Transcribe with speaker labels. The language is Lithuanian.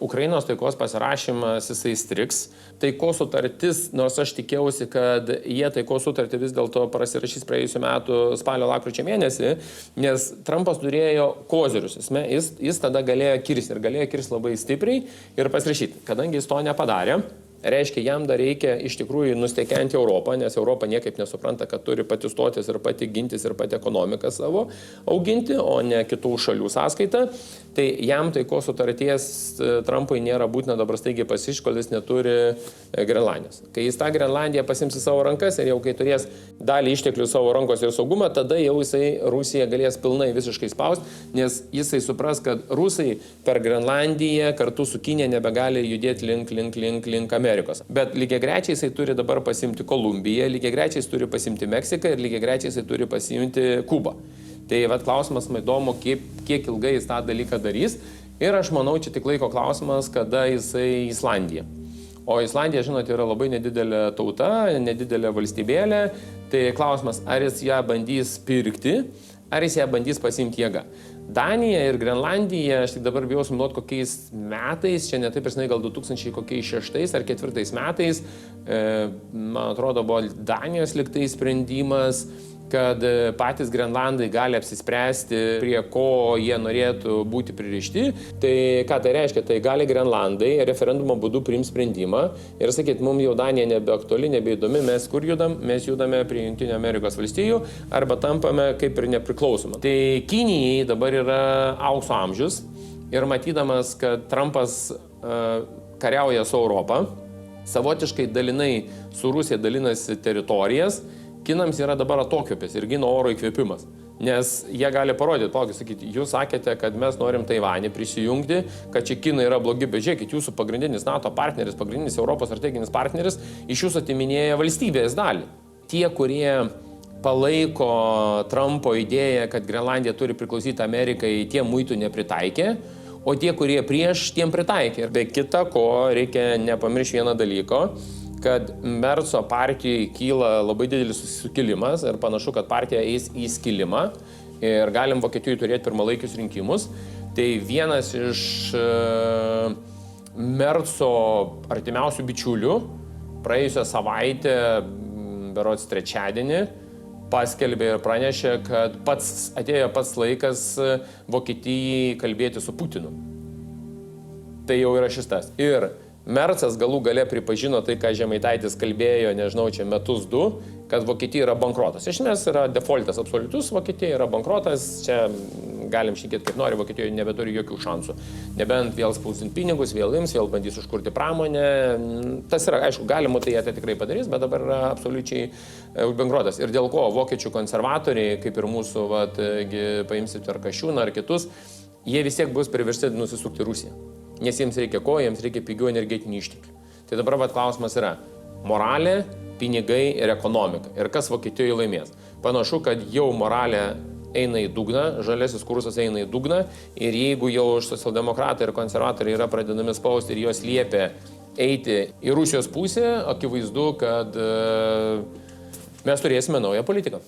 Speaker 1: Ukrainos taikos pasirašymas jisai striks. Taikos sutartis, nors aš tikėjausi, kad jie taikos sutartį vis dėlto pasirašys praėjusiu metu spalio lapkričio mėnesį, nes Trumpas turėjo kozirius. Jis tada galėjo kirsti ir galėjo kirsti labai stipriai ir pasirašyti. Kadangi jis to nepadarė, reiškia, jam dar reikia iš tikrųjų nustekenti Europą, nes Europa niekaip nesupranta, kad turi pati stotis ir pati gintis ir pati ekonomiką savo auginti, o ne kitų šalių sąskaitą. Tai jam taikos sutarties Trumpui nėra būtina dabar staigiai pasišti, kol jis neturi Grenlandijos. Kai jis tą Grenlandiją pasiims į savo rankas ir jau kai turės dalį išteklių savo rankos ir saugumą, tada jau jisai Rusiją galės pilnai visiškai spausti, nes jisai supras, kad rusai per Grenlandiją kartu su Kinija nebegali judėti link Amerikos. Bet lygiagrečiai jisai turi dabar pasimti Kolumbiją, lygiagrečiai jis turi pasimti Meksiką ir lygiagrečiai jisai turi pasimti Kubą. Tai klausimas man įdomu, kiek ilgai jis tą dalyką darys. Ir aš manau, čia tik laiko klausimas, kada jisai Islandija. O Islandija, žinote, yra labai nedidelė tauta, nedidelė valstybėlė. Tai klausimas, ar jis ją bandys pirkti, ar jis ją bandys pasimti jėgą. Danija ir Grenlandija, aš tik dabar bijau suminuoti kokiais metais, čia ne taip ir gal 2006 ar 2004 metais, man atrodo, buvo Danijos liktai sprendimas, kad patys Grenlandai gali apsispręsti, prie ko jie norėtų būti pririšti. Tai ką tai reiškia? Tai gali Grenlandai referendumo būdu priimti sprendimą ir sakyti, mums jau Danija nebeaktuali, nebeįdomi, mes kur judam? Mes judame prie Jungtinių Amerikos valstijų arba tampame kaip ir nepriklausoma. Tai Kinijai dabar yra aukso amžius ir matydamas, kad Trumpas kariauja su Europą, savotiškai dalinai su Rusija dalinasi teritorijas, Kinams yra dabar atokvėpis ir gino oro įkvėpimas, nes jie gali parodyti, palaukit, sakyti, jūs sakėte, kad mes norim Taivanį prisijungti, kad čia Kinai yra blogi, bet žiūrėkit, jūsų pagrindinis NATO partneris, pagrindinis Europos strateginis partneris iš jūsų atiminėja valstybės dalį. Tie, kurie palaiko Trumpo idėją, kad Grenlandija turi priklausyti Amerikai, tie muitų nepritaikė, o tie, kurie prieš, tiem pritaikė. Ir be kita ko, reikia nepamiršti vieną dalyko, kad Merco partijai kyla labai didelis sukilimas ir panašu, kad partija eis į skilimą ir galim Vokietijai turėti pirmalaikius rinkimus. Tai vienas iš Merco artimiausių bičiulių praėjusią savaitę, berods trečiadienį, paskelbė ir pranešė, kad atėjo pats laikas Vokietijai kalbėti su Putinu. Tai jau yra šis tas. Ir Mercas galų gale pripažino tai, ką Žemaitaitis kalbėjo, nežinau, čia metus du, kad Vokietija yra bankrotas. Iš esmės yra defaultas absoliutus, Vokietija yra bankrotas, čia galim šnekėti kaip nori, Vokietijoje nebeturi jokių šansų. Nebent vėl spausdinti pinigus, vėl ims, vėl bandys užkurti pramonę. Tas yra, aišku, galima tai jie tikrai padarys, bet dabar yra absoliučiai bankrotas. Ir dėl ko vokiečių konservatoriai, kaip ir mūsų, paimsit ar Kasčiūną ar kitus, jie vis tiek bus priversti nusisukti Rusiją. Nes jiems reikia ko? Jiems reikia pigių energetinių išteklių. Tai dabar klausimas yra moralė, pinigai ir ekonomika. Ir kas Vokietijoje laimės? Panašu, kad jau moralė eina į dugną, žaliasis kursas eina į dugną ir jeigu jau socialdemokratai ir konservatoriai yra pradedami spausti ir jos liepia eiti į Rusijos pusę, akivaizdu, kad mes turėsime naują politiką.